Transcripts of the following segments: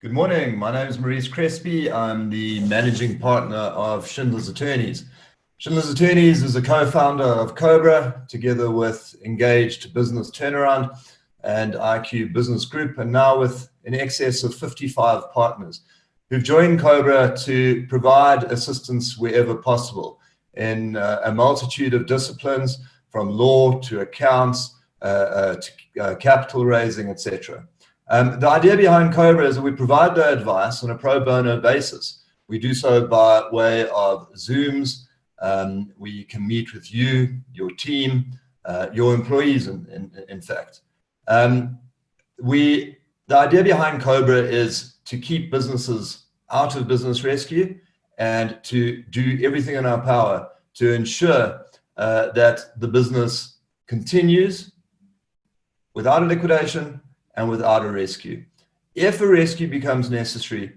Good morning. My name is Maurice Crespi. I'm the managing partner of Schindler's Attorneys. Schindler's Attorneys is a co-founder of COBRA, together with Engaged Business Turnaround and IQ Business Group, and now with in excess of 55 partners who've joined COBRA to provide assistance wherever possible in a multitude of disciplines, from law to accounts, to capital raising, etc. The idea behind COBRA is that we provide the advice on a pro bono basis. We do so by way of Zooms. We can meet with you, your team, your employees, in fact. The idea behind COBRA is to keep businesses out of business rescue and to do everything in our power to ensure that the business continues without a liquidation and without a rescue. If a rescue becomes necessary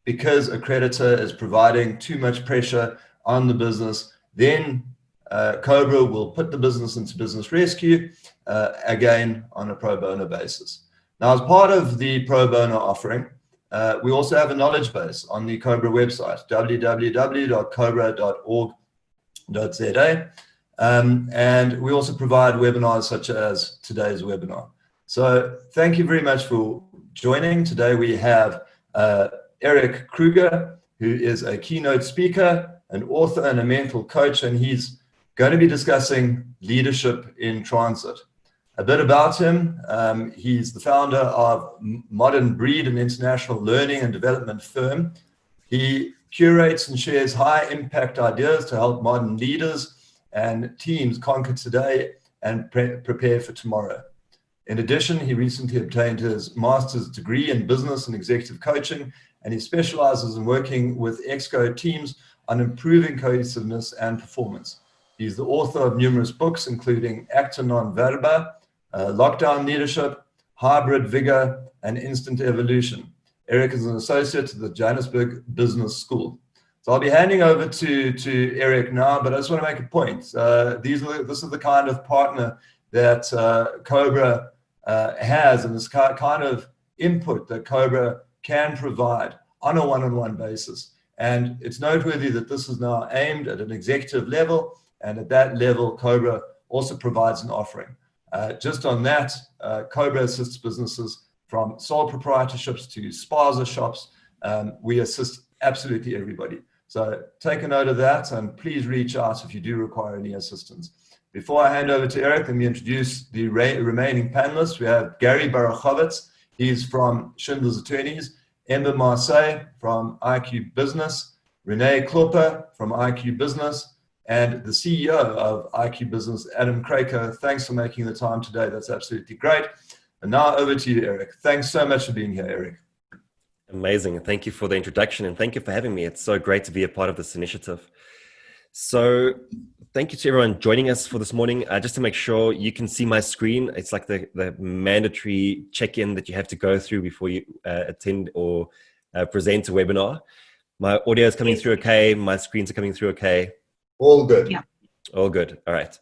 because a creditor is providing too much pressure on the business, then COBRA will put the business into business rescue, again, on a pro bono basis. Now, as part of the pro bono offering, we also have a knowledge base on the COBRA website, www.cobra.org.za, and we also provide webinars such as today's webinar. So thank you very much for joining. Today we have Erik Kruger, who is a keynote speaker, an author, and a mental coach, and he's going to be discussing leadership in transit. A bit about him: he's the founder of Modern Breed, an international learning and development firm. He curates and shares high-impact ideas to help modern leaders and teams conquer today and prepare for tomorrow. In addition, he recently obtained his master's degree in business and executive coaching, and he specializes in working with exco teams on improving cohesiveness and performance. He's the author of numerous books, including Acta Non Verba, Lockdown Leadership, Hybrid Vigor, and Instant Evolution. Erik is an associate at the Johannesburg Business School. So I'll be handing over to Erik now, but I just want to make a point. This is the kind of partner that COBRA has, and this kind of input that COBRA can provide on a one-on-one basis. And it's noteworthy that this is now aimed at an executive level, and at that level, COBRA also provides an offering. Just on that, COBRA assists businesses from sole proprietorships to spaza shops. We assist absolutely everybody. So take a note of that, and please reach out if you do require any assistance. Before I hand over to Erik, let me introduce the remaining panelists. We have Gary Barachowitz. He's from Schindler's Attorneys. Ember Marseille from IQ Business. Renee Klopper from IQ Business. And the CEO of IQ Business, Adam Kraker. Thanks for making the time today. That's absolutely great. And now over to you, Erik. Thanks so much for being here, Erik. Amazing. Thank you for the introduction, and thank you for having me. It's so great to be a part of this initiative. So thank you to everyone joining us for this morning. Just to make sure you can see my screen, it's like the mandatory check-in that you have to go through before you attend or present a webinar. My audio is coming through okay. My screens are coming through okay. All good. Yeah. All good. All right.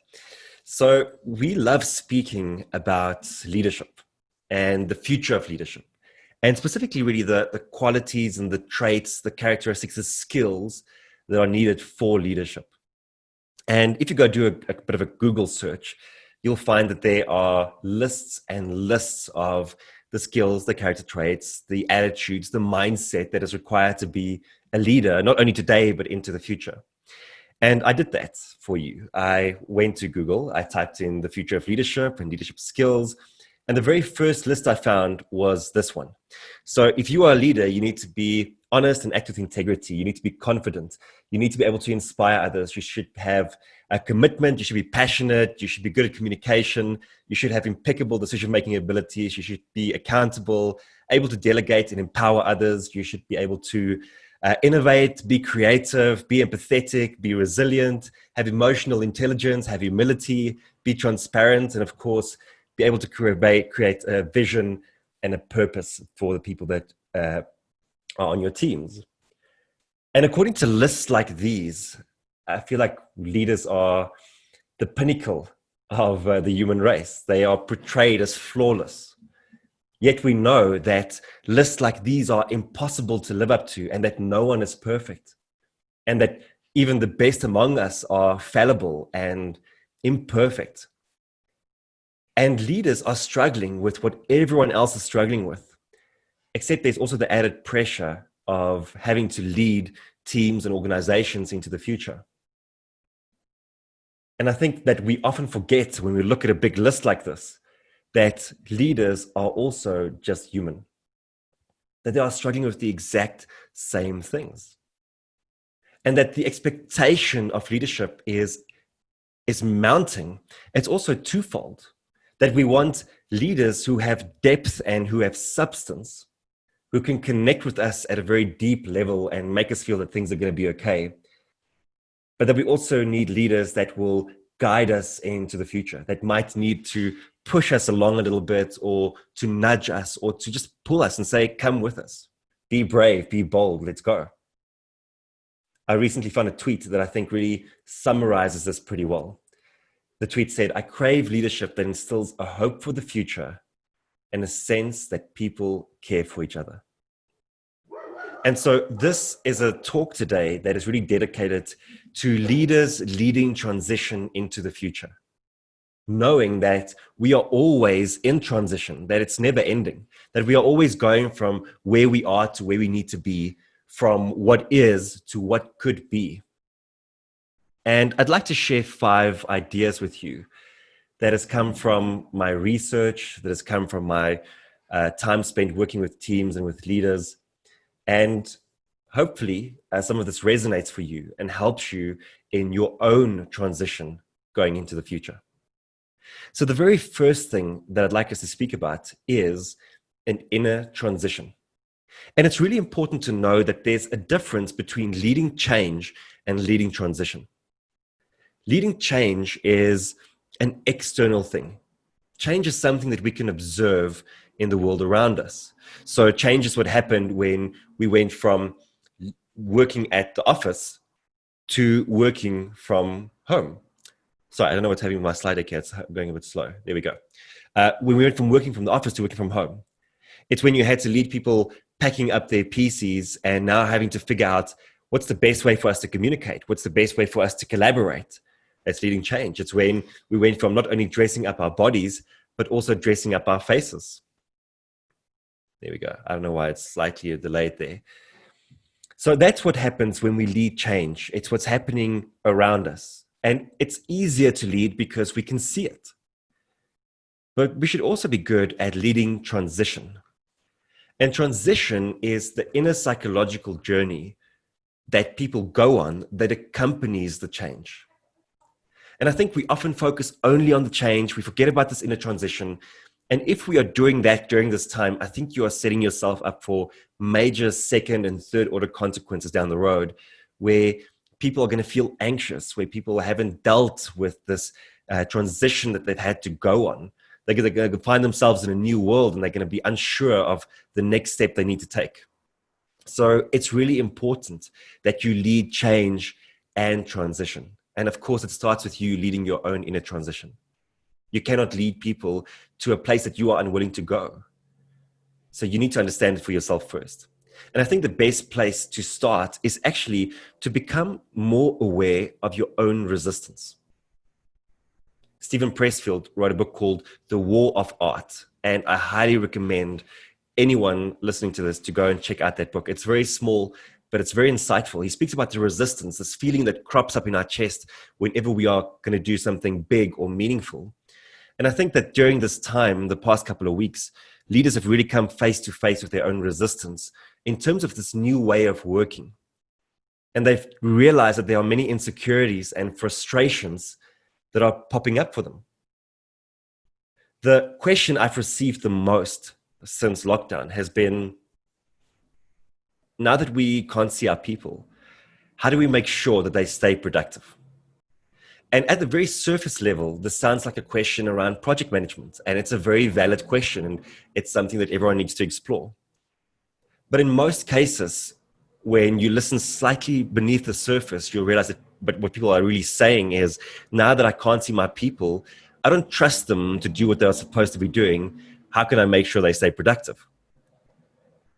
So we love speaking about leadership and the future of leadership, and specifically really the qualities and the traits, the characteristics, the skills that are needed for leadership. And if you go do a bit of a Google search, you'll find that there are lists and lists of the skills, the character traits, the attitudes, the mindset that is required to be a leader, not only today, but into the future. And I did that for you. I went to Google, I typed in the future of leadership and leadership skills, and the very first list I found was this one. So if you are a leader, you need to be honest and act with integrity. You need to be confident. You need to be able to inspire others. You should have a commitment. You should be passionate. You should be good at communication. You should have impeccable decision-making abilities. You should be accountable, able to delegate and empower others. You should be able to innovate, be creative, be empathetic, be resilient, have emotional intelligence, have humility, be transparent, and of course, be able to create a vision and a purpose for the people that are on your teams. And according to lists like these, I feel like leaders are the pinnacle of the human race. They are portrayed as flawless. Yet we know that lists like these are impossible to live up to, and that no one is perfect, and that even the best among us are fallible and imperfect. And leaders are struggling with what everyone else is struggling with, except there's also the added pressure of having to lead teams and organizations into the future. And I think that we often forget when we look at a big list like this, that leaders are also just human, that they are struggling with the exact same things. And that the expectation of leadership is mounting. It's also twofold, that we want leaders who have depth and who have substance, who can connect with us at a very deep level and make us feel that things are going to be okay. But that we also need leaders that will guide us into the future, that might need to push us along a little bit, or to nudge us, or to just pull us and say, come with us, be brave, be bold, let's go. I recently found a tweet that I think really summarizes this pretty well. The tweet said, "I crave leadership that instills a hope for the future and a sense that people care for each other." And so this is a talk today that is really dedicated to leaders leading transition into the future, knowing that we are always in transition, that it's never ending, that we are always going from where we are to where we need to be, from what is to what could be. And I'd like to share 5 ideas with you that has come from my research, that has come from my time spent working with teams and with leaders. And hopefully some of this resonates for you and helps you in your own transition going into the future. So the very first thing that I'd like us to speak about is an inner transition. And it's really important to know that there's a difference between leading change and leading transition. Leading change is an external thing. Change is something that we can observe in the world around us. So change is what happened when we went from working at the office to working from home. Sorry, I don't know what's happening with my slide deck here. It's going a bit slow. There we go. When we went from working from the office to working from home. It's when you had to lead people packing up their PCs and now having to figure out what's the best way for us to communicate? What's the best way for us to collaborate? That's leading change. It's when we went from not only dressing up our bodies, but also dressing up our faces. There we go. I don't know why it's slightly delayed there. So that's what happens when we lead change. It's what's happening around us. And it's easier to lead because we can see it. But we should also be good at leading transition. And transition is the inner psychological journey that people go on that accompanies the change. And I think we often focus only on the change. We forget about this inner transition. And if we are doing that during this time, I think you are setting yourself up for major second and third order consequences down the road, where people are going to feel anxious, where people haven't dealt with this transition that they've had to go on. They're going to find themselves in a new world, and they're going to be unsure of the next step they need to take. So it's really important that you lead change and transition. And of course, it starts with you leading your own inner transition. You cannot lead people to a place that you are unwilling to go. So you need to understand it for yourself first. And I think the best place to start is actually to become more aware of your own resistance. Stephen Pressfield wrote a book called The War of Art, and I highly recommend anyone listening to this to go and check out that book. It's very small, but it's very insightful. He speaks about the resistance, this feeling that crops up in our chest whenever we are going to do something big or meaningful. And I think that during this time, the past couple of weeks, leaders have really come face to face with their own resistance in terms of this new way of working. And they've realized that there are many insecurities and frustrations that are popping up for them. The question I've received the most since lockdown has been, now that we can't see our people, how do we make sure that they stay productive? And at the very surface level, this sounds like a question around project management, and it's a very valid question, and it's something that everyone needs to explore. But in most cases, when you listen slightly beneath the surface, you'll realize that but what people are really saying is, now that I can't see my people, I don't trust them to do what they're supposed to be doing. how can I make sure they stay productive?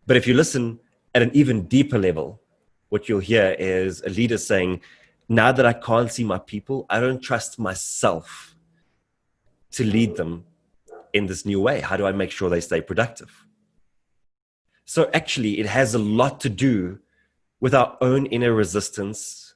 But if you listen at an even deeper level, what you'll hear is a leader saying, now that I can't see my people, I don't trust myself to lead them in this new way. How do I make sure they stay productive? So actually, it has a lot to do with our own inner resistance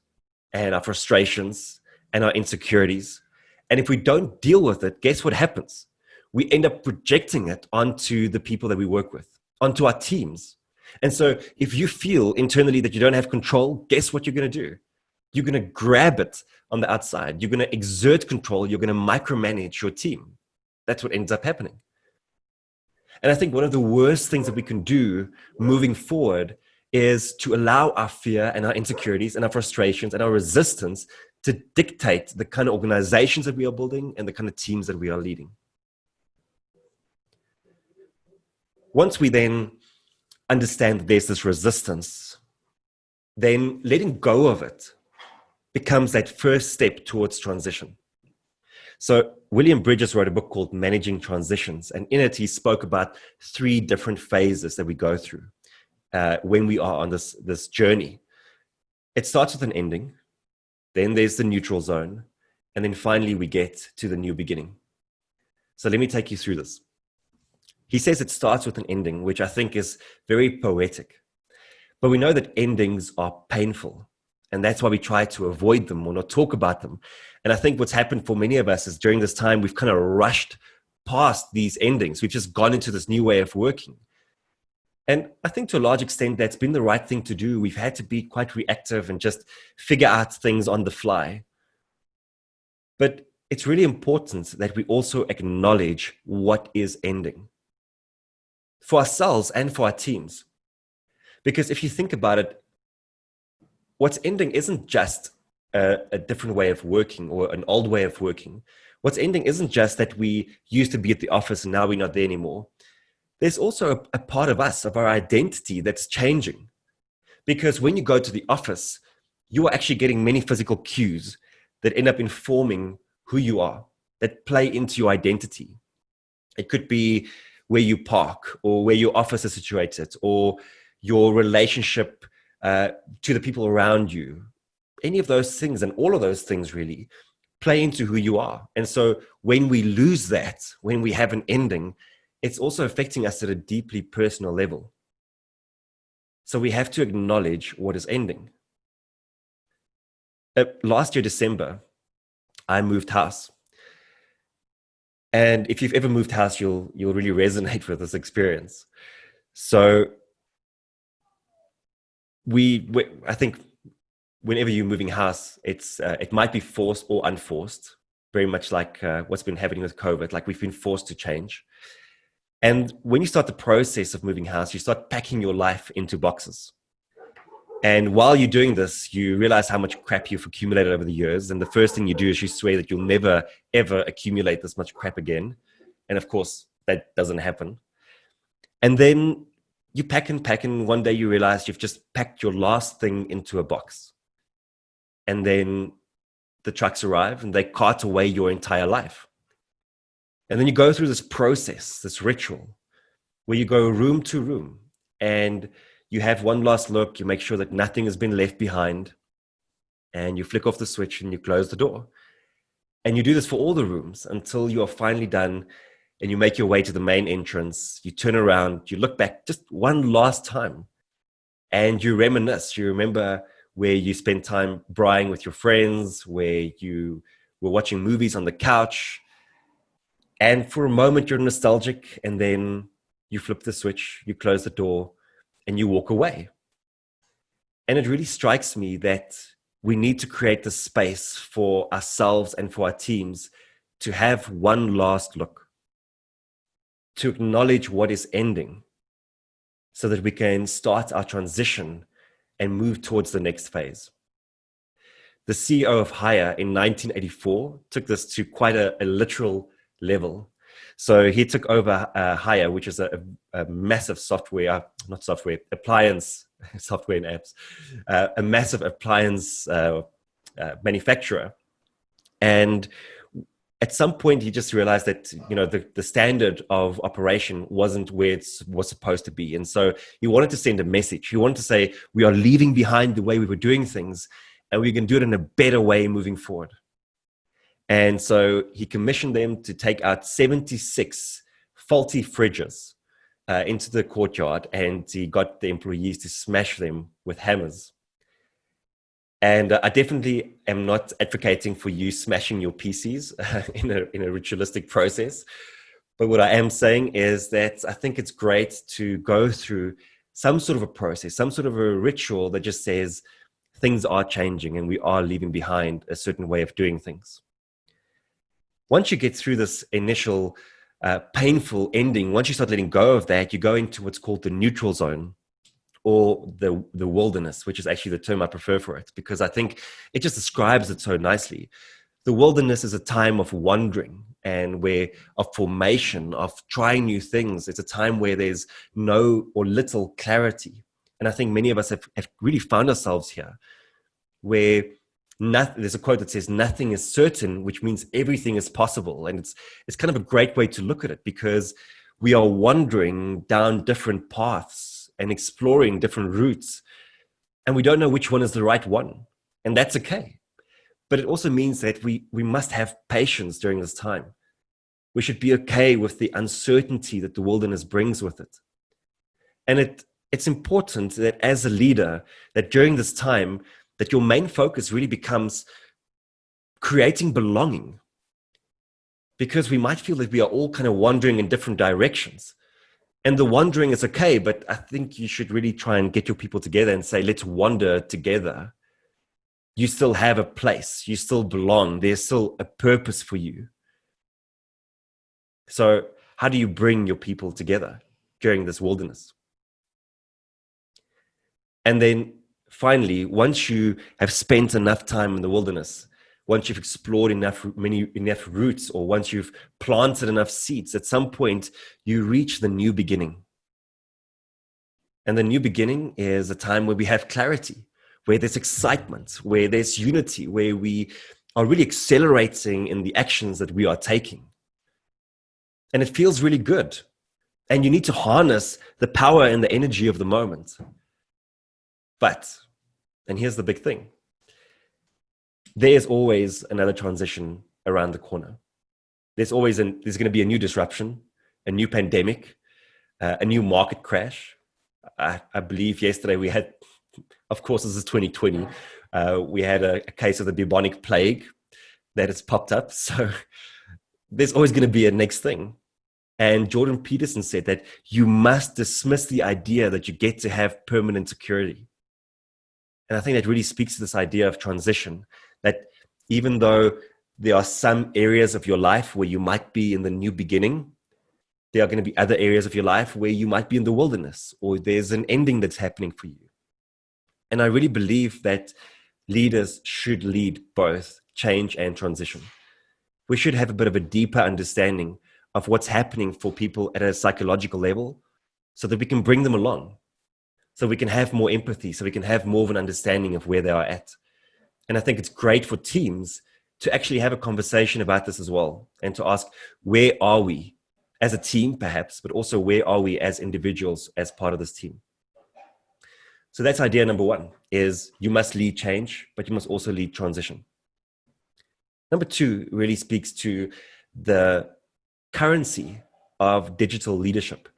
and our frustrations and our insecurities. And if we don't deal with it, guess what happens? We end up projecting it onto the people that we work with, onto our teams. And so if you feel internally that you don't have control, guess what you're going to do? You're going to grab it on the outside. You're going to exert control. You're going to micromanage your team. That's what ends up happening. And I think one of the worst things that we can do moving forward is to allow our fear and our insecurities and our frustrations and our resistance to dictate the kind of organizations that we are building and the kind of teams that we are leading. Once we then understand that there's this resistance, then letting go of it becomes that first step towards transition. So William Bridges wrote a book called Managing Transitions, and in it he spoke about 3 different phases that we go through when we are on this journey. It starts with an ending, then there's the neutral zone, and then finally we get to the new beginning. So let me take you through this. He says it starts with an ending, which I think is very poetic. But we know that endings are painful, and that's why we try to avoid them or not talk about them. And I think what's happened for many of us is during this time, we've kind of rushed past these endings. We've just gone into this new way of working. And I think to a large extent, that's been the right thing to do. We've had to be quite reactive and just figure out things on the fly. But it's really important that we also acknowledge what is ending for ourselves and for our teams. Because if you think about it, what's ending isn't just a different way of working or an old way of working. What's ending isn't just that we used to be at the office and now we're not there anymore. There's also a part of us, of our identity, that's changing. Because when you go to the office, you are actually getting many physical cues that end up informing who you are, that play into your identity. It could be where you park or where your office is situated or your relationship to the people around you. Any of those things and all of those things really play into who you are. And so when we lose that, when we have an ending, it's also affecting us at a deeply personal level. So we have to acknowledge what is ending. Last year, December, I moved house. And if you've ever moved house, you'll really resonate with this experience. So I think whenever you're moving house, it might be forced or unforced, very much like what's been happening with COVID, like we've been forced to change. And when you start the process of moving house, you start packing your life into boxes. And while you're doing this, you realize how much crap you've accumulated over the years. And the first thing you do is you swear that you'll never, ever accumulate this much crap again. And of course, that doesn't happen. And then you pack and one day you realize you've just packed your last thing into a box. And then the trucks arrive and they cart away your entire life. And then you go through this process, this ritual, where you go room to room and you have one last look, you make sure that nothing has been left behind, and you flick off the switch and you close the door. And you do this for all the rooms until you are finally done and you make your way to the main entrance. You turn around, you look back just one last time and you reminisce. You remember where you spent time braaiing with your friends, where you were watching movies on the couch. And for a moment, you're nostalgic, and then you flip the switch, you close the door, and you walk away. And it really strikes me that we need to create the space for ourselves and for our teams to have one last look, to acknowledge what is ending, so that we can start our transition and move towards the next phase. The CEO of Hire in 1984 took this to quite a literal level. So he took over Hire, which is a massive appliance, software and apps, a massive appliance manufacturer. And at some point, he just realized that, the standard of operation wasn't where it was supposed to be. And so he wanted to send a message. He wanted to say, we are leaving behind the way we were doing things, and we can do it in a better way moving forward. And so he commissioned them to take out 76 faulty fridges into the courtyard, and he got the employees to smash them with hammers. And I definitely am not advocating for you smashing your PCs in a ritualistic process. But what I am saying is that I think it's great to go through some sort of a process, some sort of a ritual that just says things are changing and we are leaving behind a certain way of doing things. Once you get through this initial painful ending, once you start letting go of that, you go into what's called the neutral zone, or the wilderness, which is actually the term I prefer for it, because I think it just describes it so nicely. The wilderness is a time of wandering and of formation, of trying new things. It's a time where there's no or little clarity. And I think many of us have really found ourselves here, where there's a quote that says, nothing is certain, which means everything is possible. And it's kind of a great way to look at it, because we are wandering down different paths and exploring different routes, and we don't know which one is the right one, and that's okay. But it also means that we must have patience during this time. We should be okay with the uncertainty that the wilderness brings with it. And it's important that as a leader, that during this time, that your main focus really becomes creating belonging, because we might feel that we are all kind of wandering in different directions. And the wandering is okay, but I think you should really try and get your people together and say, let's wander together. You still have a place. You still belong. There's still a purpose for you. So how do you bring your people together during this wilderness? And then finally, once you have spent enough time in the wilderness, once you've explored enough routes, or once you've planted enough seeds, at some point you reach the new beginning. And the new beginning is a time where we have clarity, where there's excitement, where there's unity, where we are really accelerating in the actions that we are taking. And it feels really good. And you need to harness the power and the energy of the moment. But, and here's the big thing, there's always another transition around the corner. There's going to be a new disruption, a new pandemic, a new market crash. I believe yesterday we had, of course, this is 2020. We had a case of the bubonic plague that has popped up. So there's always going to be a next thing. And Jordan Peterson said that you must dismiss the idea that you get to have permanent security. And I think that really speaks to this idea of transition, that even though there are some areas of your life where you might be in the new beginning, there are going to be other areas of your life where you might be in the wilderness, or there's an ending that's happening for you. And I really believe that leaders should lead both change and transition. We should have a bit of a deeper understanding of what's happening for people at a psychological level, so that we can bring them along, so we can have more empathy, so we can have more of an understanding of where they are at. And I think it's great for teams to actually have a conversation about this as well, and to ask, where are we as a team perhaps, but also where are we as individuals as part of this team? So that's idea number one, is you must lead change, but you must also lead transition. Number two really speaks to the currency of digital leadership.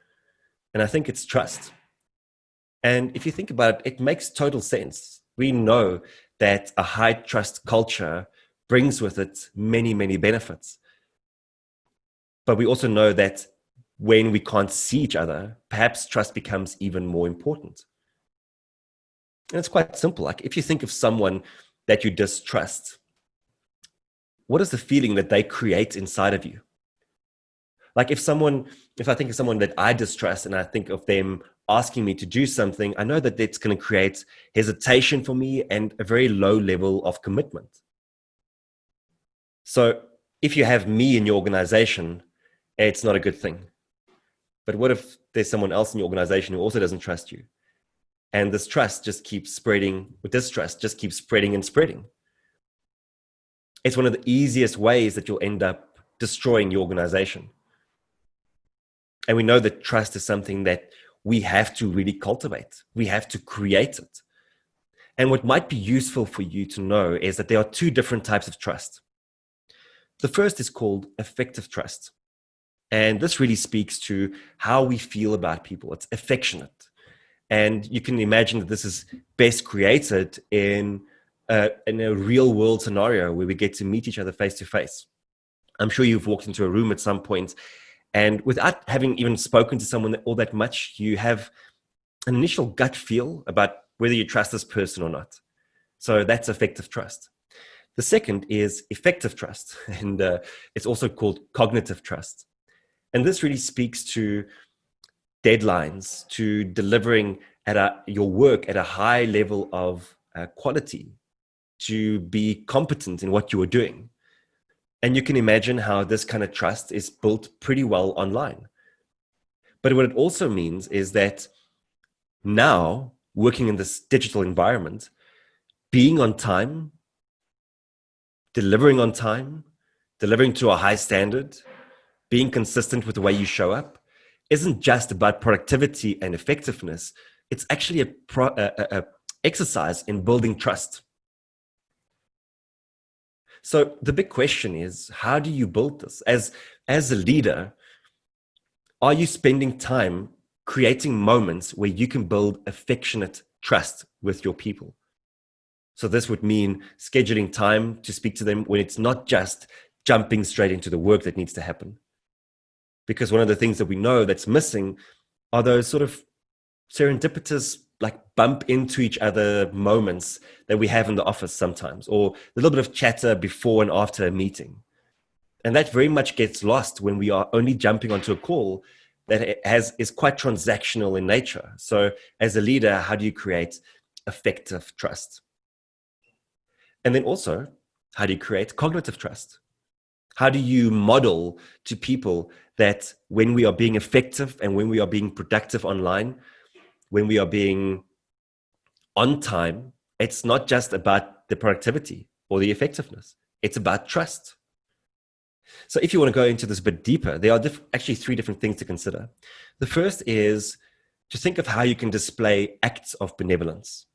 And I think it's trust. And if you think about it, it makes total sense. We know that a high trust culture brings with it many, many benefits. But we also know that when we can't see each other, perhaps trust becomes even more important. And it's quite simple. Like, if you think of someone that you distrust, what is the feeling that they create inside of you? Like, if I think of someone that I distrust and I think of them asking me to do something, I know that it's going to create hesitation for me and a very low level of commitment. So if you have me in your organization, it's not a good thing. But what if there's someone else in your organization who also doesn't trust you? And this trust just keeps spreading, with distrust just keeps spreading and spreading. It's one of the easiest ways that you'll end up destroying your organization. And we know that trust is something that we have to really cultivate. We have to create it. And what might be useful for you to know is that there are two different types of trust. The first is called affective trust. And this really speaks to how we feel about people. It's affectionate. And you can imagine that this is best created in a real world scenario where we get to meet each other face to face. I'm sure you've walked into a room at some point, and without having even spoken to someone all that much, you have an initial gut feel about whether you trust this person or not. So that's affective trust. The second is effective trust, and it's also called cognitive trust. And this really speaks to deadlines, to delivering your work at a high level of quality, to be competent in what you are doing. And you can imagine how this kind of trust is built pretty well online. But what it also means is that now, working in this digital environment, being on time, delivering on time, delivering to a high standard, being consistent with the way you show up, isn't just about productivity and effectiveness. It's actually a exercise in building trust. So the big question is, how do you build this? As a leader, are you spending time creating moments where you can build affectionate trust with your people? So this would mean scheduling time to speak to them when it's not just jumping straight into the work that needs to happen. Because one of the things that we know that's missing are those sort of serendipitous, like bump into each other moments that we have in the office sometimes, or a little bit of chatter before and after a meeting. And that very much gets lost when we are only jumping onto a call that is quite transactional in nature. So as a leader, how do you create effective trust? And then also, how do you create cognitive trust? How do you model to people that when we are being effective and when we are being productive online, when we are being on time, it's not just about the productivity or the effectiveness. It's about trust. So if you want to go into this a bit deeper, there are actually three different things to consider. The first is to think of how you can display acts of benevolence.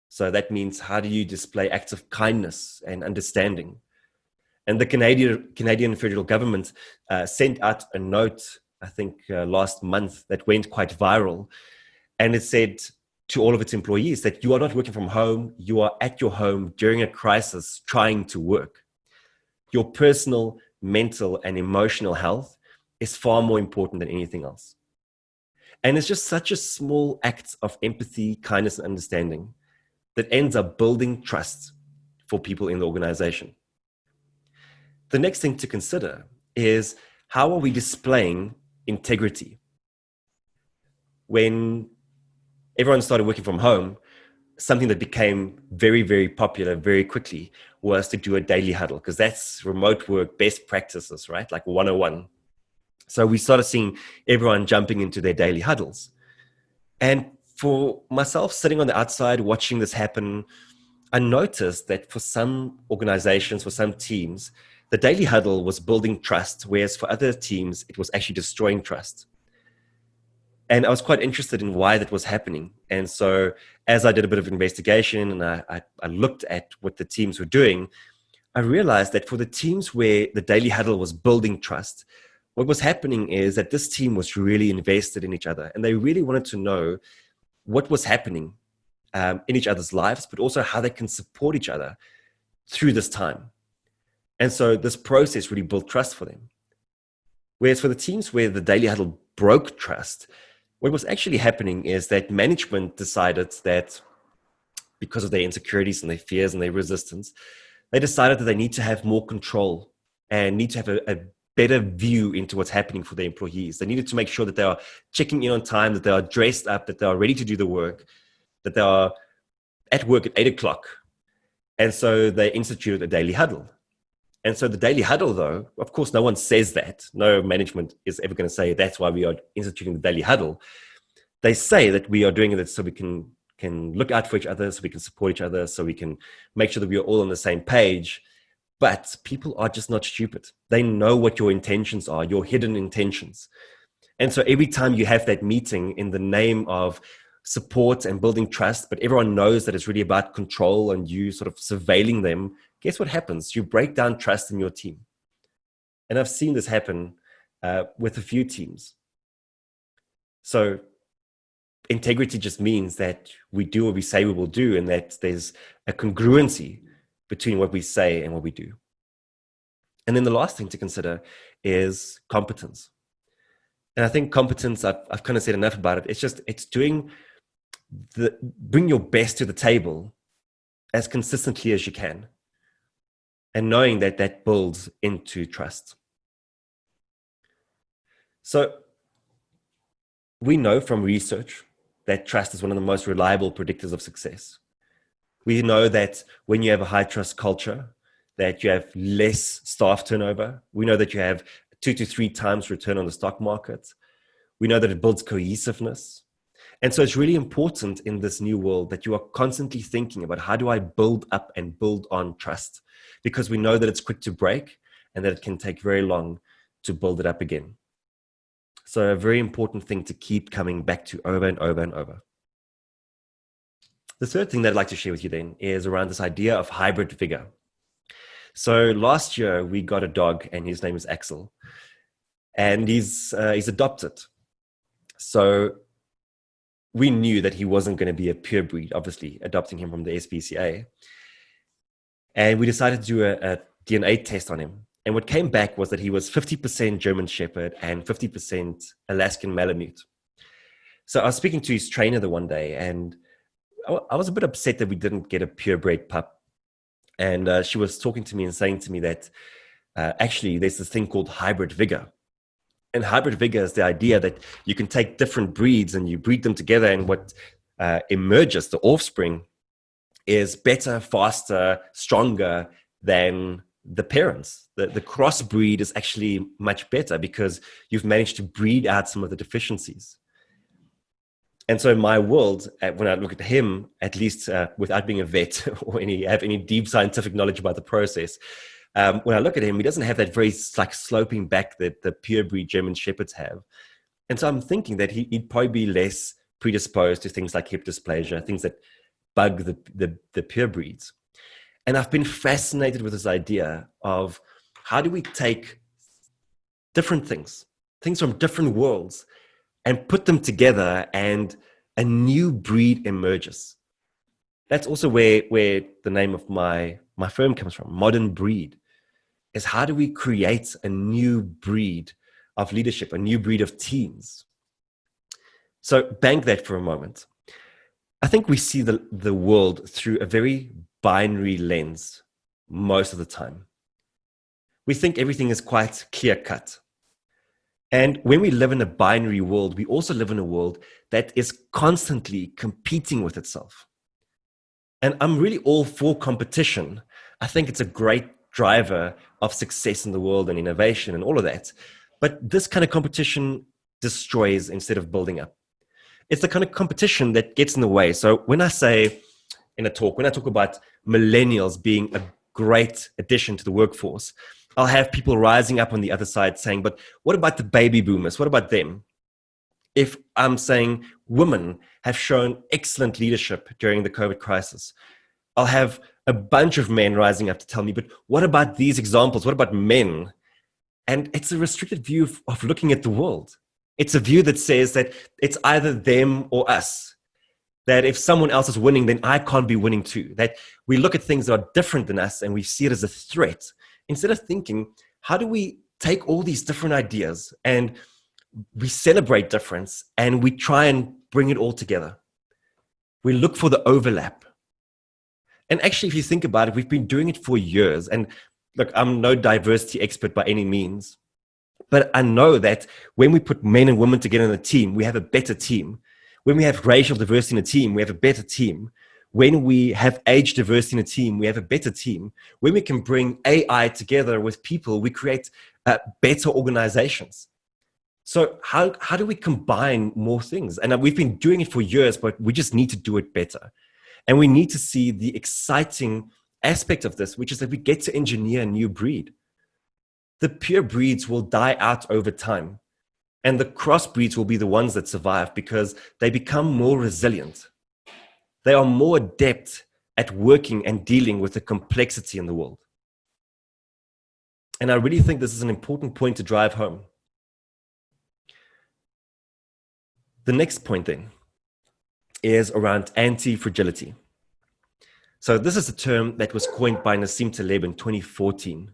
So that means, how do you display acts of kindness and understanding? And the Canadian federal government sent out a note, I think last month, that went quite viral. And it said to all of its employees that you are not working from home, you are at your home during a crisis trying to work. Your personal, mental, and emotional health is far more important than anything else. And it's just such a small act of empathy, kindness, and understanding that ends up building trust for people in the organization. The next thing to consider is, how are we displaying integrity? When everyone started working from home, something that became very, very popular very quickly was to do a daily huddle, because that's remote work best practices, right? Like 101. So we started seeing everyone jumping into their daily huddles. And for myself, sitting on the outside watching this happen, I noticed that for some organizations, for some teams, the daily huddle was building trust, whereas for other teams, it was actually destroying trust. And I was quite interested in why that was happening. And so as I did a bit of investigation and I looked at what the teams were doing, I realized that for the teams where the daily huddle was building trust, what was happening is that this team was really invested in each other. And they really wanted to know what was happening in each other's lives, but also how they can support each other through this time. And so this process really built trust for them. Whereas for the teams where the daily huddle broke trust, what was actually happening is that management decided that because of their insecurities and their fears and their resistance, they decided that they need to have more control and need to have a better view into what's happening for their employees. They needed to make sure that they are checking in on time, that they are dressed up, that they are ready to do the work, that they are at work at 8 o'clock. And so they instituted a daily huddle. And so the daily huddle, though, of course, no one says that. No management is ever going to say that's why we are instituting the daily huddle. They say that we are doing it so we can look out for each other, so we can support each other, so we can make sure that we are all on the same page. But people are just not stupid. They know what your intentions are, your hidden intentions. And so every time you have that meeting in the name of support and building trust, but everyone knows that it's really about control and you sort of surveilling them, guess what happens? You break down trust in your team. And I've seen this happen with a few teams. So integrity just means that we do what we say we will do, and that there's a congruency between what we say and what we do. And then the last thing to consider is competence. And I think competence, I've kind of said enough about it. It's doing bring your best to the table as consistently as you can, and knowing that that builds into trust. So we know from research that trust is one of the most reliable predictors of success. We know that when you have a high trust culture, that you have less staff turnover. We know that you have 2 to 3 times return on the stock market. We know that it builds cohesiveness. And so it's really important in this new world that you are constantly thinking about, how do I build up and build on trust? Because we know that it's quick to break and that it can take very long to build it up again. So a very important thing to keep coming back to over and over and over. The third thing that I'd like to share with you then is around this idea of hybrid vigor. So last year we got a dog, and his name is AXEL, and he's adopted. So we knew that he wasn't going to be a pure breed, obviously, adopting him from the SPCA. And we decided to do a DNA test on him. And what came back was that he was 50% German Shepherd and 50% Alaskan Malamute. So I was speaking to his trainer the one day, and I was a bit upset that we didn't get a purebred pup. And she was talking to me and saying to me that actually there's this thing called hybrid vigor. And hybrid vigor is the idea that you can take different breeds and you breed them together, and what emerges, the offspring, is better, faster, stronger than the parents. The crossbreed is actually much better because you've managed to breed out some of the deficiencies. And so in my world, when I look at him, at least without being a vet or have any deep scientific knowledge about the process, when I look at him, he doesn't have that very like sloping back that the purebred German Shepherds have. And so I'm thinking that he'd probably be less predisposed to things like hip dysplasia, things that bug the purebreeds. And I've been fascinated with this idea of how do we take different things from different worlds, and put them together and a new breed emerges. That's also where the name of my firm comes from, Modern Breed, is how do we create a new breed of leadership, a new breed of teams? So bank that for a moment. I think we see the world through a very binary lens most of the time. We think everything is quite clear-cut. And when we live in a binary world, we also live in a world that is constantly competing with itself. And I'm really all for competition. I think it's a great driver of success in the world and innovation and all of that. But this kind of competition destroys instead of building up. It's the kind of competition that gets in the way. So when I say in a talk, when I talk about millennials being a great addition to the workforce, I'll have people rising up on the other side saying, but what about the baby boomers? What about them? If I'm saying women have shown excellent leadership during the COVID crisis, I'll have a bunch of men rising up to tell me, but what about these examples? What about men? And it's a restricted view of looking at the world. It's a view that says that it's either them or us. That if someone else is winning, then I can't be winning too. That we look at things that are different than us and we see it as a threat. Instead of thinking, how do we take all these different ideas and we celebrate difference and we try and bring it all together? We look for the overlap. And actually, if you think about it, we've been doing it for years. And look, I'm no diversity expert by any means, but I know that when we put men and women together in a team, we have a better team. When we have racial diversity in a team, we have a better team. When we have age diversity in a team, we have a better team. When we can bring AI together with people, we create better organizations. So how do we combine more things? And we've been doing it for years, but we just need to do it better. And we need to see the exciting aspect of this, which is that we get to engineer a new breed. The pure breeds will die out over time, and the crossbreeds will be the ones that survive because they become more resilient. They are more adept at working and dealing with the complexity in the world. And I really think this is an important point to drive home. The next point then is around anti-fragility. So this is a term that was coined by Nassim Taleb in 2014.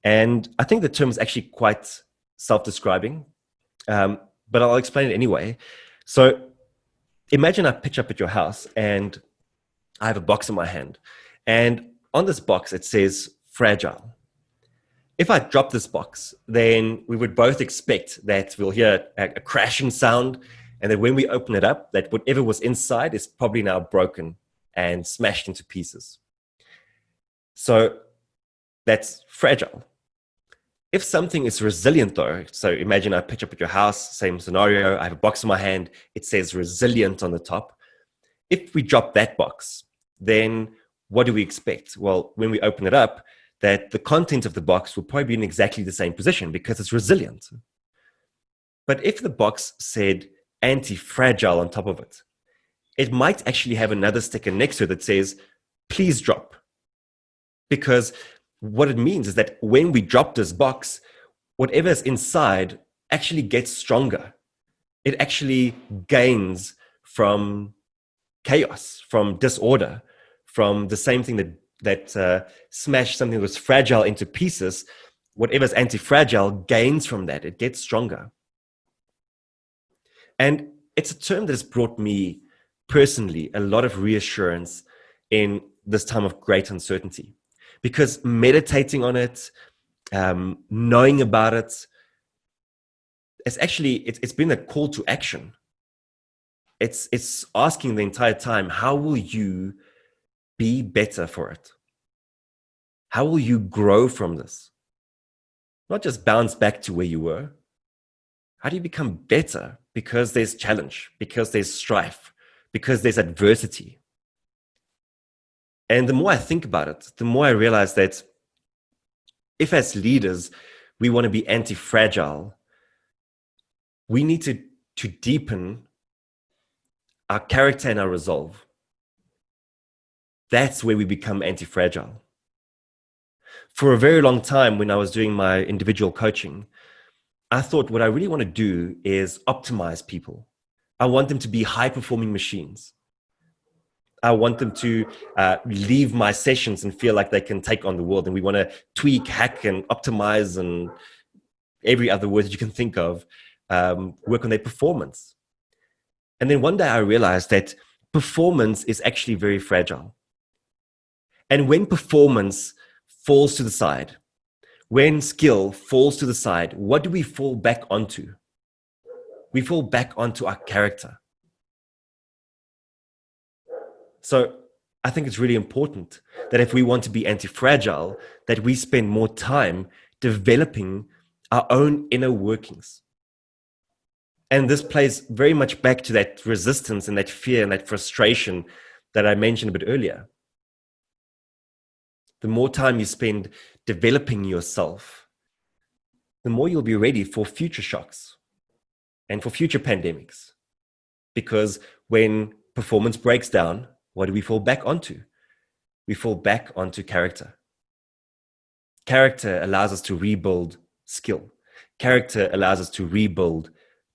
And I think the term is actually quite self-describing, but I'll explain it anyway. So imagine I pitch up at your house and I have a box in my hand. And on this box, it says fragile. If I drop this box, then we would both expect that we'll hear a crashing sound, and that when we open it up, that whatever was inside is probably now broken and smashed into pieces. So that's fragile. If something is resilient though, so imagine I pitch up at your house, same scenario, I have a box in my hand, it says resilient on the top. If we drop that box, then what do we expect? Well, when we open it up, that the content of the box will probably be in exactly the same position because it's resilient. But if the box said anti-fragile on top of it, it might actually have another sticker next to it that says, please drop. Because what it means is that when we drop this box, whatever's inside actually gets stronger. It actually gains from chaos, from disorder, from the same thing that smashed something that was fragile into pieces. Whatever's anti-fragile gains from that. It gets stronger. And it's a term that has brought me personally a lot of reassurance in this time of great uncertainty, because meditating on it, knowing about it, it's been a call to action. It's asking the entire time, how will you be better for it? How will you grow from this? Not just bounce back to where you were. How do you become better? Because there's challenge, because there's strife, because there's adversity. And the more I think about it, the more I realize that if as leaders, we want to be anti-fragile, we need to deepen our character and our resolve. That's where we become anti-fragile. For a very long time, when I was doing my individual coaching, I thought what I really want to do is optimize people. I want them to be high-performing machines. I want them to leave my sessions and feel like they can take on the world. And we want to tweak, hack, and optimize, and every other word that you can think of, work on their performance. And then one day I realized that performance is actually very fragile. And when performance falls to the side, when skill falls to the side, what do we fall back onto? We fall back onto our character. So I think it's really important that if we want to be anti-fragile, that we spend more time developing our own inner workings. And this plays very much back to that resistance and that fear and that frustration that I mentioned a bit earlier. The more time you spend developing yourself, the more you'll be ready for future shocks and for future pandemics. Because when performance breaks down, what do we fall back onto? We fall back onto character. Character allows us to rebuild skill. Character allows us to rebuild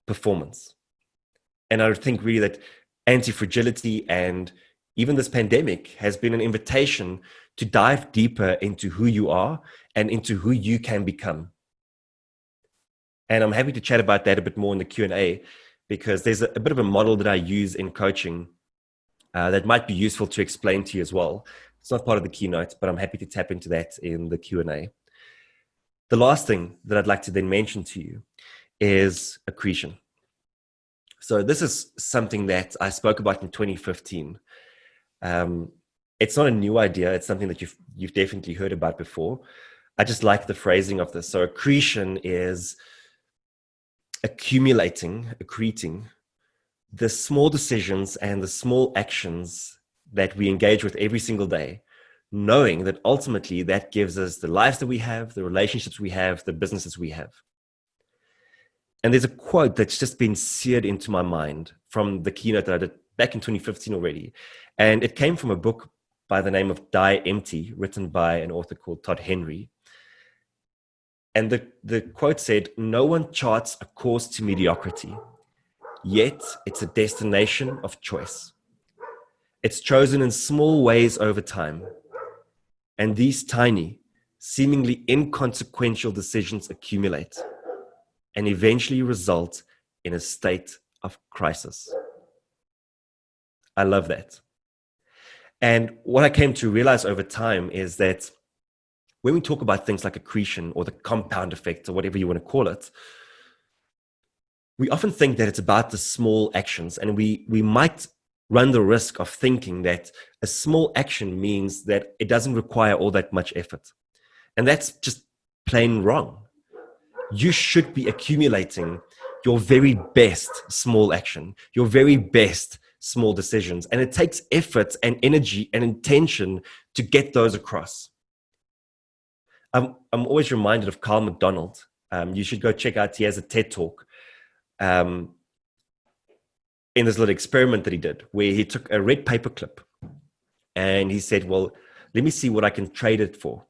performance. And I think really that anti-fragility and even this pandemic has been an invitation to dive deeper into who you are and into who you can become. And I'm happy to chat about that a bit more in the Q&A, because there's a bit of a model that I use in coaching that might be useful to explain to you as well. It's not part of the keynote, but I'm happy to tap into that in the Q&A. The last thing that I'd like to then mention to you is accretion. So this is something that I spoke about in 2015. It's not a new idea. It's something that you've definitely heard about before. I just like the phrasing of this. So accretion is accreting the small decisions and the small actions that we engage with every single day, knowing that ultimately that gives us the lives that we have, the relationships we have, the businesses we have. And there's a quote that's just been seared into my mind from the keynote that I did back in 2015 already. And it came from a book by the name of Die Empty, written by an author called Todd. And the quote said, "No one charts a course to mediocrity, yet it's a destination of choice. It's chosen in small ways over time. And these tiny, seemingly inconsequential decisions accumulate and eventually result in a state of crisis." I love that. And what I came to realize over time is that when we talk about things like accretion or the compound effect or whatever you want to call it, we often think that it's about the small actions, and we might run the risk of thinking that a small action means that it doesn't require all that much effort. And that's just plain wrong. You should be accumulating your very best small action, your very best small decisions. And it takes effort and energy and intention to get those across. I'm always reminded of Carl McDonald. You should go check out, he has a TED Talk in this little experiment that he did, where he took a red paper clip and he said, well, let me see what I can trade it for.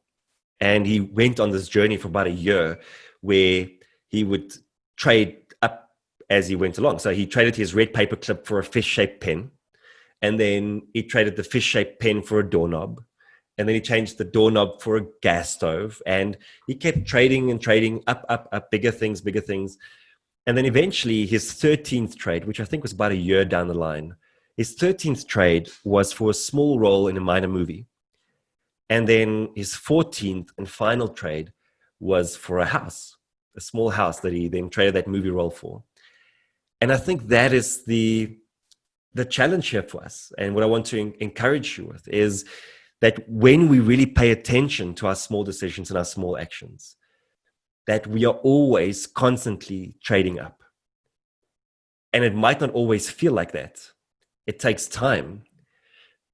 And he went on this journey for about a year where he would trade up as he went along. So he traded his red paper clip for a fish-shaped pen. And then he traded the fish-shaped pen for a doorknob. And then he changed the doorknob for a gas stove. And he kept trading and trading up, bigger things. And then eventually his 13th trade, which I think was about a year down the line, his 13th trade was for a small role in a minor movie. And then his 14th and final trade was for a house, a small house that he then traded that movie role for. And I think that is the challenge here for us. And what I want to encourage you with is that when we really pay attention to our small decisions and our small actions, that we are always constantly trading up. And it might not always feel like that. It takes time.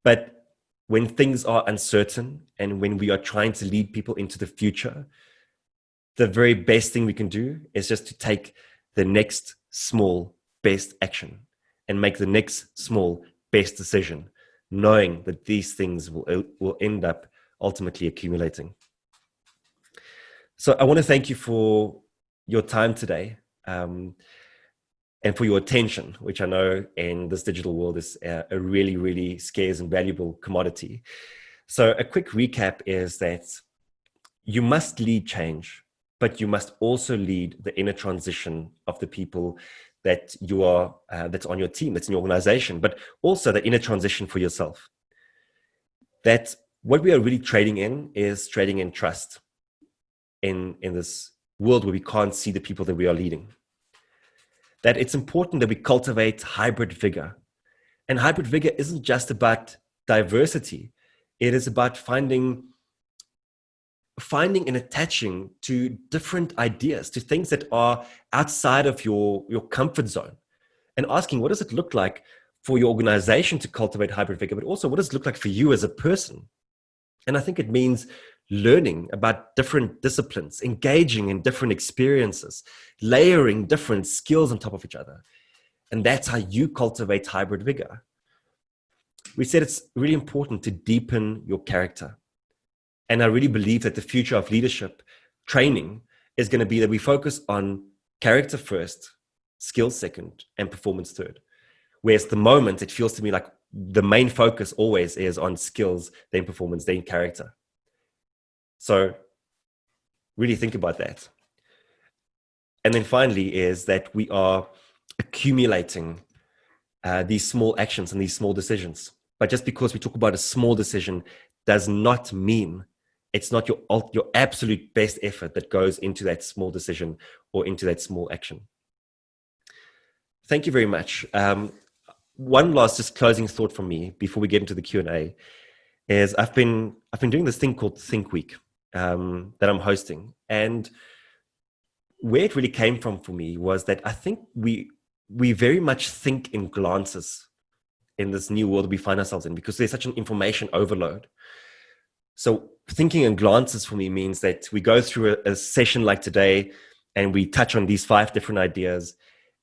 But when things are uncertain and when we are trying to lead people into the future, the very best thing we can do is just to take the next small best action and make the next small best decision, knowing that these things will end up ultimately accumulating. So I want to thank you for your time today and for your attention, which I know in this digital world is a really, really scarce and valuable commodity. So a quick recap is that you must lead change, but you must also lead the inner transition of the people that you are, that's on your team, that's in your organization, but also the inner transition for yourself. That what we are really trading in is trading in trust in this world where we can't see the people that we are leading. That it's important that we cultivate hybrid vigor. And hybrid vigor isn't just about diversity. It is about finding and attaching to different ideas, to things that are outside of your comfort zone, and asking, what does it look like for your organization to cultivate hybrid vigor, but also what does it look like for you as a person? And I think it means learning about different disciplines, engaging in different experiences, layering different skills on top of each other. And that's how you cultivate hybrid vigor. We said it's really important to deepen your character. And I really believe that the future of leadership training is going to be that we focus on character first, skills second, and performance third. Whereas at the moment, it feels to me like the main focus always is on skills, then performance, then character. So really think about that. And then finally is that we are accumulating these small actions and these small decisions. But just because we talk about a small decision does not mean it's not your absolute best effort that goes into that small decision or into that small action. Thank you very much. One last just closing thought from me before we get into the Q&A is I've been doing this thing called Think Week that I'm hosting. And where it really came from for me was that I think we very much think in glances in this new world we find ourselves in, because there's such an information overload. So thinking in glances for me means that we go through a session like today and we touch on these 5 different ideas.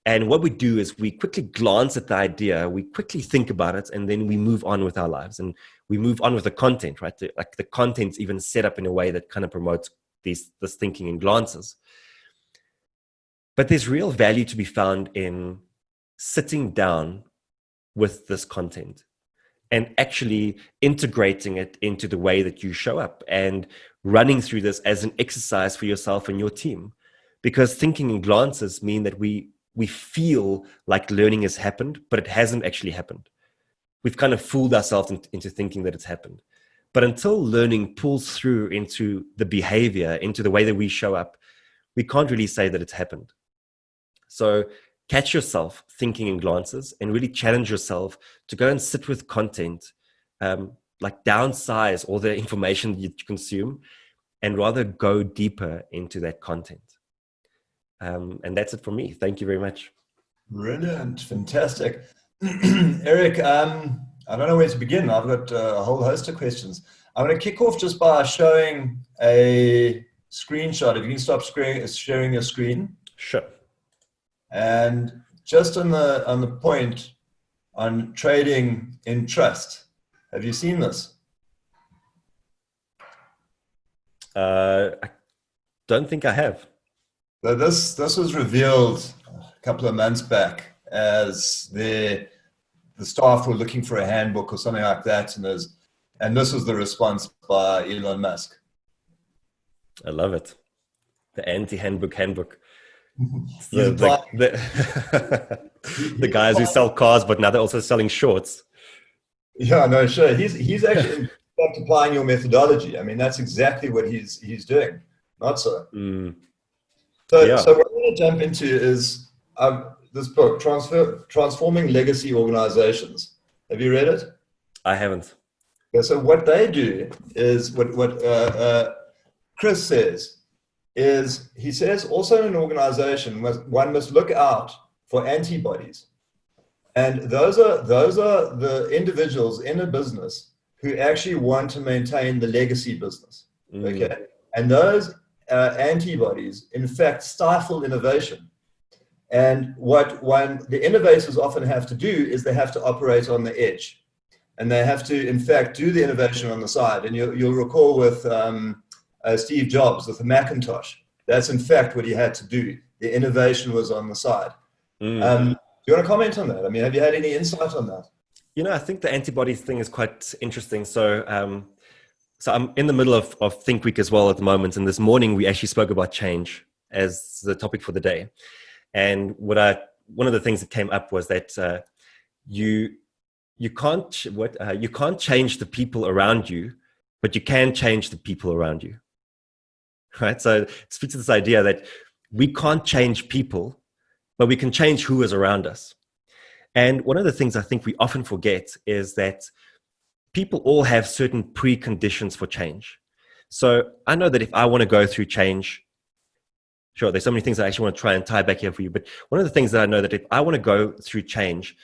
And what we do is we quickly glance at the idea, we quickly think about it, and then we move on with our lives. And we move on with the content, right? Like the content's even set up in a way that kind of promotes this thinking in glances. But there's real value to be found in sitting down with this content and actually integrating it into the way that you show up and running through this as an exercise for yourself and your team. Because thinking in glances mean that we feel like learning has happened, but it hasn't actually happened. We've kind of fooled ourselves into thinking that it's happened. But until learning pulls through into the behavior, into the way that we show up, we can't really say that it's happened. So catch yourself thinking in glances and really challenge yourself to go and sit with content, like downsize all the information you consume and rather go deeper into that content. And that's it for me. Thank you very much. Brilliant. Fantastic. Erik, I don't know where to begin. I've got a whole host of questions. I'm going to kick off just by showing a screenshot. If you can stop sharing your screen. Sure. And just on the point on trading in trust, have you seen this? I don't think I have. So this was revealed a couple of months back as the staff were looking for a handbook or something like that, and this was the response by Elon Musk. I love it. The anti-handbook handbook. The guys who sell cars, but now they're also selling shorts. Yeah, no, sure. He's actually applying your methodology. I mean, that's exactly what he's doing. Not so. So what we're going to jump into is this book, Transforming Legacy Organizations. Have you read it? I haven't. Yeah, so what they do is what Chris says is, he says also in an organization one must look out for antibodies, and those are the individuals in a business who actually want to maintain the legacy business. Okay, and those antibodies in fact stifle innovation. And what the innovators often have to do is they have to operate on the edge, and they have to in fact do the innovation on the side. And you'll recall with Steve Jobs with the Macintosh, that's in fact what he had to do. The innovation was on the side. Do you want to comment on that? I mean, have you had any insight on that? You know, I think the antibodies thing is quite interesting. So I'm in the middle of Think Week as well at the moment. And this morning we actually spoke about change as the topic for the day. And one of the things that came up was that you can't change the people around you, but you can change the people around you. Right? So it speaks to this idea that we can't change people, but we can change who is around us. And one of the things I think we often forget is that people all have certain preconditions for change. So I know that if I want to go through change, sure, there's so many things I actually want to try and tie back here for you, but one of the things that I know that if I want to go through change,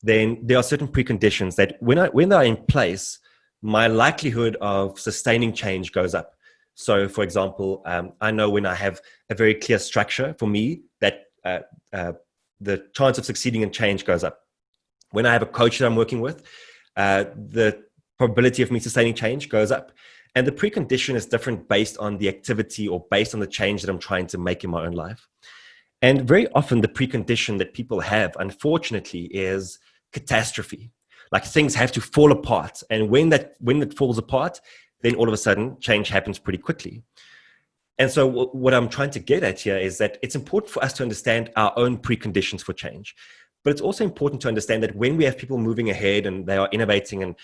then there are certain preconditions that when they're in place, my likelihood of sustaining change goes up. So for example, I know when I have a very clear structure for me that the chance of succeeding in change goes up. When I have a coach that I'm working with, the probability of me sustaining change goes up. And the precondition is different based on the activity or based on the change that I'm trying to make in my own life. And very often the precondition that people have, unfortunately, is catastrophe. Like things have to fall apart. And when it falls apart, then all of a sudden change happens pretty quickly. And so what I'm trying to get at here is that it's important for us to understand our own preconditions for change. But it's also important to understand that when we have people moving ahead and they are innovating and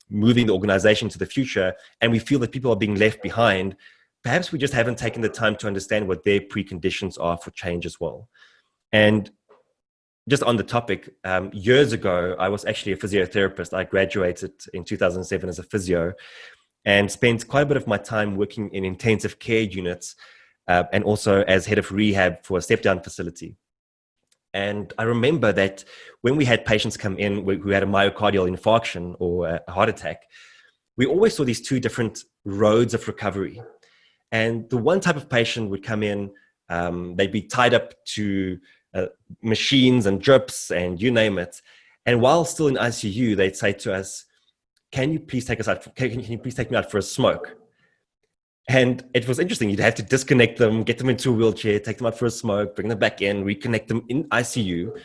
moving the organization to the future, and we feel that people are being left behind, perhaps we just haven't taken the time to understand what their preconditions are for change as well. And just on the topic, years ago, I was actually a physiotherapist. I graduated in 2007 as a physio and spent quite a bit of my time working in intensive care units and also as head of rehab for a step-down facility. And I remember that when we had patients come in who had a myocardial infarction or a heart attack, we always saw these two different roads of recovery. And the one type of patient would come in, they'd be tied up to machines and drips and you name it. And while still in ICU, they'd say to us, can you please take us out? Can you please take me out for a smoke? And it was interesting. You'd have to disconnect them, get them into a wheelchair, take them out for a smoke, bring them back in, reconnect them in ICU.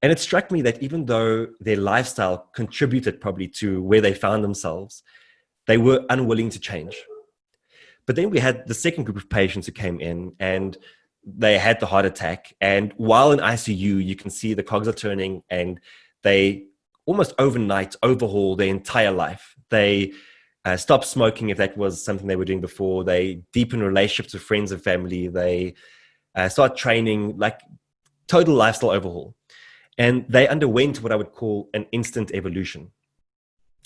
And it struck me that even though their lifestyle contributed probably to where they found themselves, they were unwilling to change. But then we had the second group of patients who came in and they had the heart attack. And while in ICU, you can see the cogs are turning and they almost overnight overhaul their entire life. They stop smoking if that was something they were doing before. They deepen relationships with friends and family. They start training, like total lifestyle overhaul. And they underwent what I would call an instant evolution.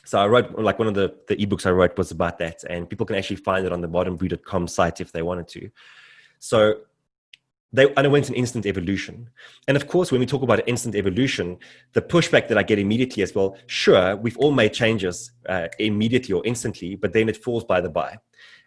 So I wrote, like one of the ebooks I wrote was about that. And people can actually find it on the modernbrew.com site if they wanted to. So they underwent an instant evolution. And of course, when we talk about an instant evolution, the pushback that I get immediately as well, sure, we've all made changes immediately or instantly, but then it falls by the by.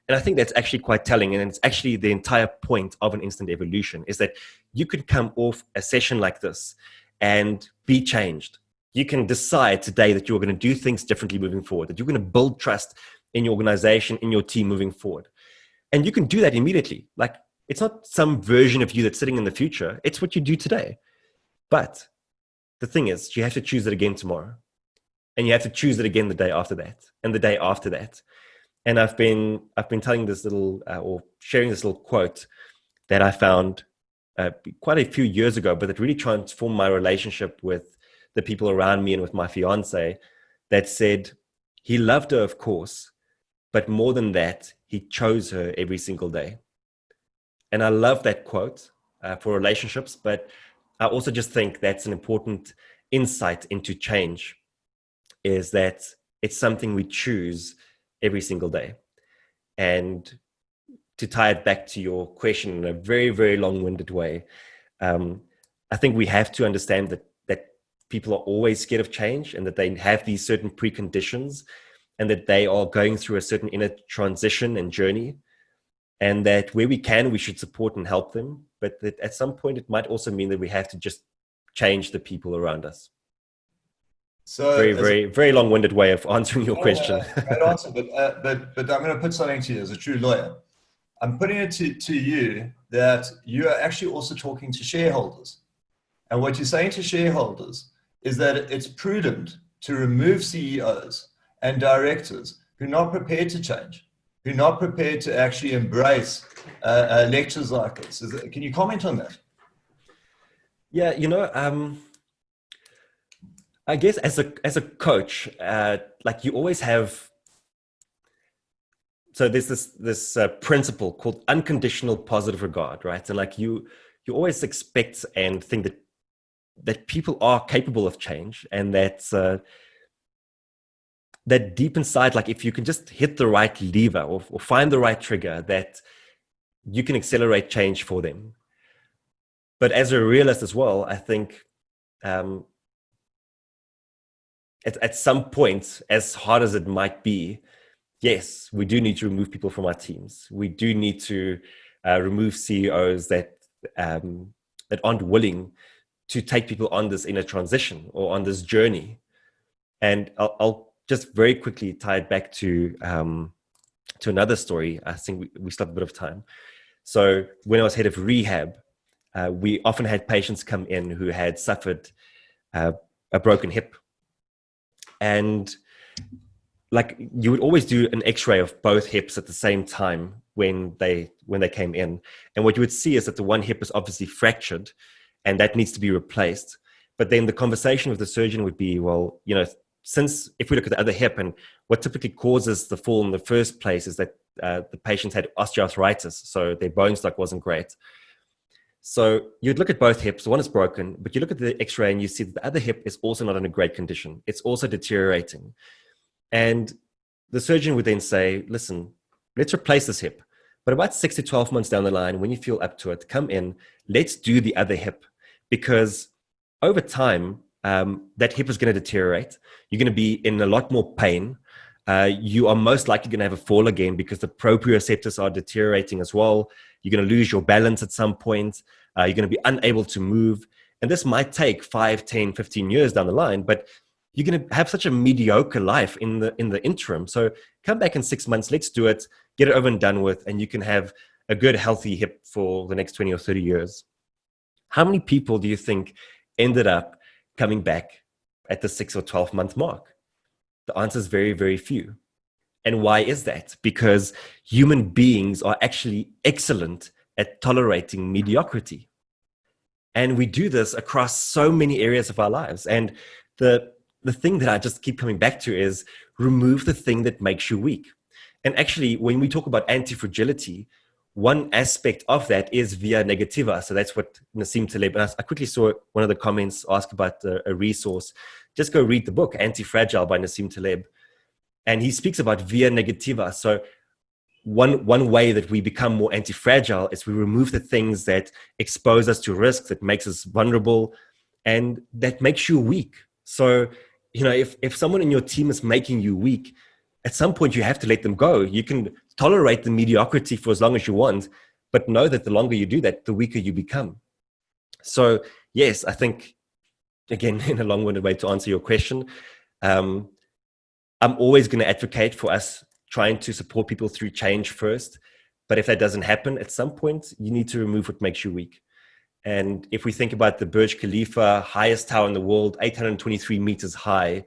And I think that's actually quite telling. And it's actually the entire point of an instant evolution is that you could come off a session like this and be changed. You can decide today that you're going to do things differently moving forward, that you're going to build trust in your organization, in your team moving forward. And you can do that immediately. Like, it's not some version of you that's sitting in the future. It's what you do today. But the thing is, you have to choose it again tomorrow. And you have to choose it again the day after that, and the day after that. And I've been telling this little, or sharing this little quote that I found quite a few years ago, but that really transformed my relationship with the people around me and with my fiance, that said, he loved her, of course, but more than that, he chose her every single day. And I love that quote for relationships, but I also just think that's an important insight into change, is that it's something we choose every single day. And to tie it back to your question in a very, very long-winded way, I think we have to understand that people are always scared of change and that they have these certain preconditions and that they are going through a certain inner transition and journey, and that where we can, we should support and help them. But that at some point, it might also mean that we have to just change the people around us. So very, very, very long-winded way of answering your question. Great answer, but I'm going to put something to you as a true lawyer. I'm putting it to you that you are actually also talking to shareholders. And what you're saying to shareholders is that it's prudent to remove CEOs and directors who are not prepared to change, who are not prepared to actually embrace lectures like this. Can you comment on that? Yeah, I guess as a coach, like you always have, so there's this principle called unconditional positive regard, right? And like you always expect and think that people are capable of change, and that deep inside, like if you can just hit the right lever or find the right trigger, that you can accelerate change for them. But as a realist as well, I think at some point, as hard as it might be, yes, we do need to remove people from our teams. We do need to remove CEOs that aren't willing to take people on this inner transition or on this journey. And I'll just very quickly tie it back to another story. I think we still have a bit of time. So when I was head of rehab, we often had patients come in who had suffered a broken hip. And like you would always do an x-ray of both hips at the same time when they came in. And what you would see is that the one hip is obviously fractured and that needs to be replaced. But then the conversation with the surgeon would be, well, since if we look at the other hip, and what typically causes the fall in the first place is that the patients had osteoarthritis, so their bone stock wasn't great. So you'd look at both hips, one is broken, but you look at the x-ray and you see that the other hip is also not in a great condition. It's also deteriorating. And the surgeon would then say, listen, let's replace this hip. But about 6 to 12 months down the line, when you feel up to it, come in, let's do the other hip. Because over time, that hip is going to deteriorate. You're going to be in a lot more pain. You are most likely going to have a fall again because the proprioceptors are deteriorating as well. You're going to lose your balance at some point. You're going to be unable to move. And this might take 5, 10, 15 years down the line, but you're going to have such a mediocre life in the interim. So come back in 6 months, let's do it, get it over and done with, and you can have a good, healthy hip for the next 20 or 30 years. How many people do you think ended up coming back at the 6 or 12 month mark? The answer is very, very few. And why is that? Because human beings are actually excellent at tolerating mediocrity. And we do this across so many areas of our lives. And the thing that I just keep coming back to is remove the thing that makes you weak. And actually, when we talk about anti-fragility, one aspect of that is via negativa. So that's what Nassim Taleb, and I quickly saw one of the comments ask about a resource. Just go read the book, Anti-Fragile by Nassim Taleb. And he speaks about via negativa. So one way that we become more anti-fragile is we remove the things that expose us to risk, that makes us vulnerable, and that makes you weak. So, you know, if someone in your team is making you weak, at some point you have to let them go. You can tolerate the mediocrity for as long as you want, but know that the longer you do that, the weaker you become. So yes, I think, again, in a long-winded way to answer your question, I'm always going to advocate for us trying to support people through change first. But if that doesn't happen, at some point, you need to remove what makes you weak. And if we think about the Burj Khalifa, highest tower in the world, 823 meters high,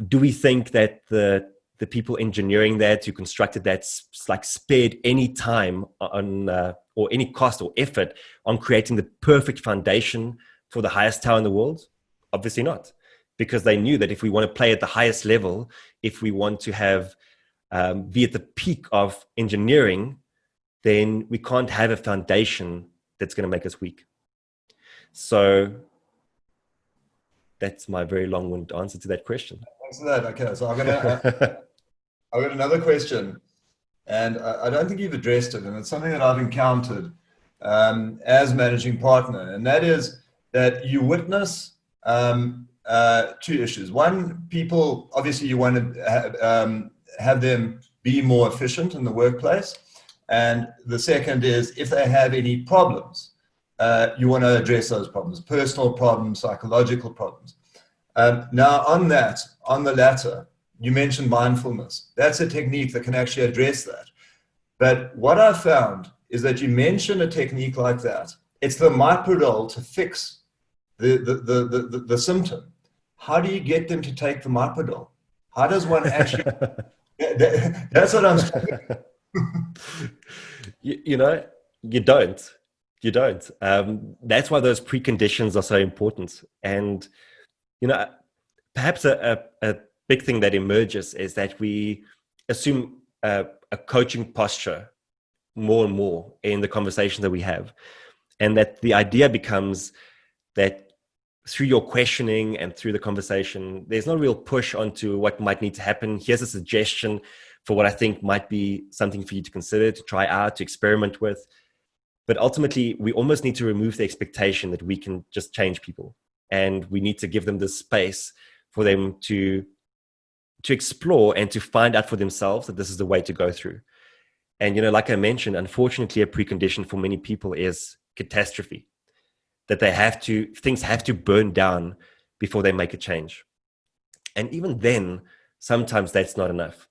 do we think that the people engineering that, who constructed that, like spared any time on or any cost or effort on creating the perfect foundation for the highest tower in the world? Obviously not, because they knew that if we want to play at the highest level, if we want to have be at the peak of engineering, then we can't have a foundation that's going to make us weak. So that's my very long-winded answer to that question. Thanks for that. Okay, so I've got another question, and I don't think you've addressed it, and it's something that I've encountered as managing partner, and that is that you witness two issues. One, people, obviously you want to have them be more efficient in the workplace. And the second is, if they have any problems, you want to address those problems, personal problems, psychological problems. Now on the latter, you mentioned mindfulness. That's a technique that can actually address that. But what I found is that you mention a technique like that, it's the microdose to fix the symptom. How do you get them to take the microdose? How does one actually, that's what I'm struggling with. You know, you don't. That's why those preconditions are so important. And, you know, perhaps a big thing that emerges is that we assume a coaching posture more and more in the conversation that we have. And that the idea becomes that through your questioning and through the conversation, there's no real push onto what might need to happen. Here's a suggestion for what I think might be something for you to consider, to try out, to experiment with. But ultimately, we almost need to remove the expectation that we can just change people. And we need to give them the space for them to explore and to find out for themselves that this is the way to go through. And, you know, like I mentioned, unfortunately, a precondition for many people is catastrophe, that things have to burn down before they make a change. And even then, sometimes that's not enough.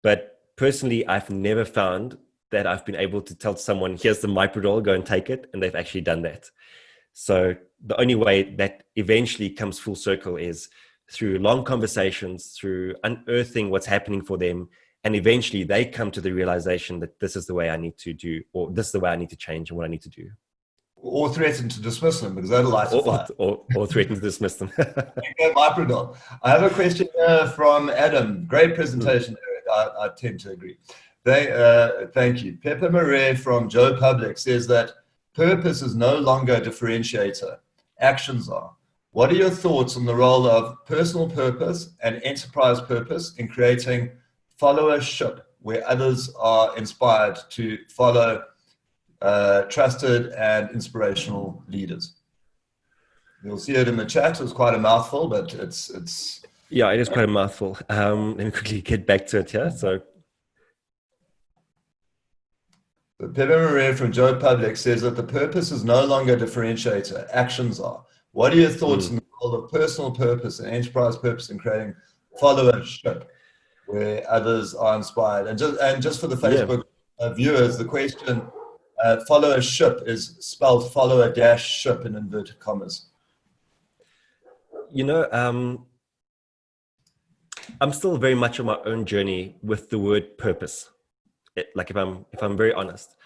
But personally, I've never found that I've been able to tell someone, here's the microdose, go and take it, and they've actually done that. So the only way that eventually comes full circle is through long conversations, through unearthing what's happening for them, and eventually they come to the realization that this is the way I need to do, or this is the way I need to change and what I need to do. Or threaten to dismiss them, because that'll light a fire. Or threaten to dismiss them. Microdose. I have a question here from Adam. Great presentation, Eric. I tend to agree. Thank you. Pepper Marais from Joe Public says that purpose is no longer a differentiator. Actions are. What are your thoughts on the role of personal purpose and enterprise purpose in creating followership, where others are inspired to follow trusted and inspirational leaders? You'll see it in the chat. It's quite a mouthful, but it's Yeah, it is quite a mouthful. Let me quickly get back to it here. So, Pepe Maria from Joe Public says that the purpose is no longer a differentiator, actions are. What are your thoughts on the role of personal purpose and enterprise purpose in creating followership where others are inspired? And just for the yeah, Facebook viewers, the question, followership is spelled follower-ship in inverted commas. you know, I'm still very much on my own journey with the word purpose. Like if I'm very honest,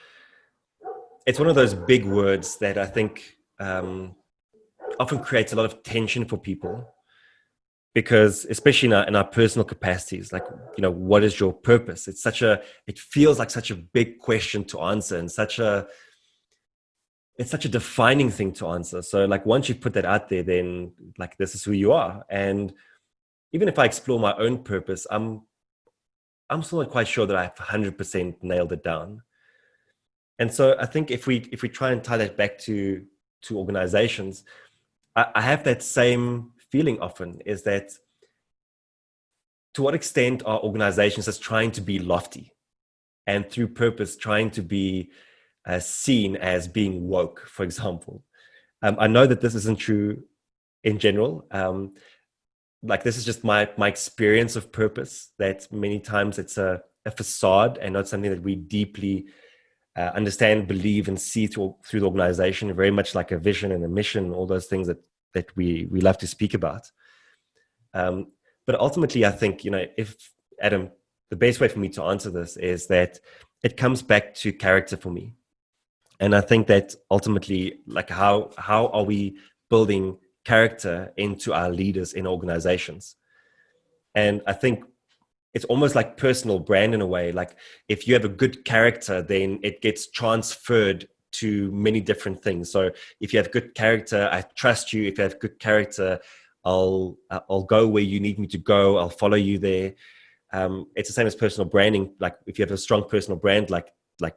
it's one of those big words that I think often creates a lot of tension for people, because especially in our personal capacities, like, you know, what is your purpose? It feels like such a big question to answer, and it's such a defining thing to answer. So like once you put that out there, then like this is who you are. And even if I explore my own purpose, I'm still not quite sure that I've 100% nailed it down. And so I think if we try and tie that back to organizations, I have that same feeling often, is that to what extent are organizations just trying to be lofty, and through purpose trying to be seen as being woke, for example. I know that this isn't true in general. Like this is just my experience of purpose, that many times it's a facade and not something that we deeply understand, believe, and see through the organization, very much like a vision and a mission, all those things that we love to speak about. But ultimately, I think, you know, if Adam, the best way for me to answer this is that it comes back to character for me. And I think that ultimately, like how are we building character into our leaders in organizations? And I think it's almost like personal brand in a way. Like if you have a good character, then it gets transferred to many different things. So if you have good character, I trust you. If you have good character, I'll go where you need me to go. I'll follow you there. It's the same as personal branding. Like if you have a strong personal brand, like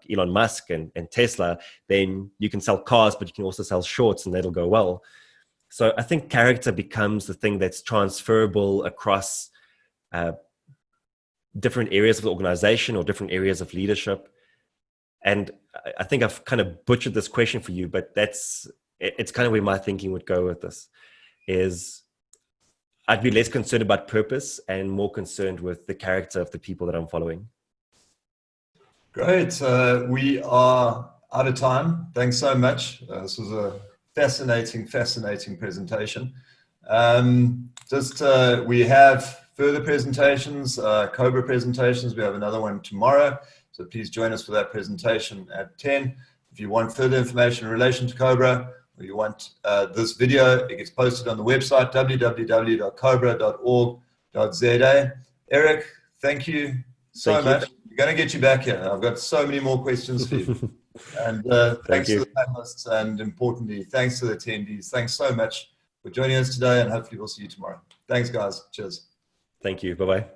Elon Musk and Tesla, then you can sell cars, but you can also sell shorts, and that'll go well. So I think character becomes the thing that's transferable across different areas of the organization or different areas of leadership. And I think I've kind of butchered this question for you, but it's kind of where my thinking would go with this. Is I'd be less concerned about purpose and more concerned with the character of the people that I'm following. Great. We are out of time. Thanks so much. This was a fascinating presentation. We have further presentations, COBRA presentations. We have another one tomorrow. So please join us for that presentation at 10. If you want further information in relation to COBRA, or you want this video, it gets posted on the website, www.cobra.org.za. Erik, thank you so much. We're going to get you back here. I've got so many more questions for you. And thanks to the panelists, and importantly, thanks to the attendees. Thanks so much for joining us today, and hopefully we'll see you tomorrow. Thanks, guys. Cheers. Thank you. Bye-bye.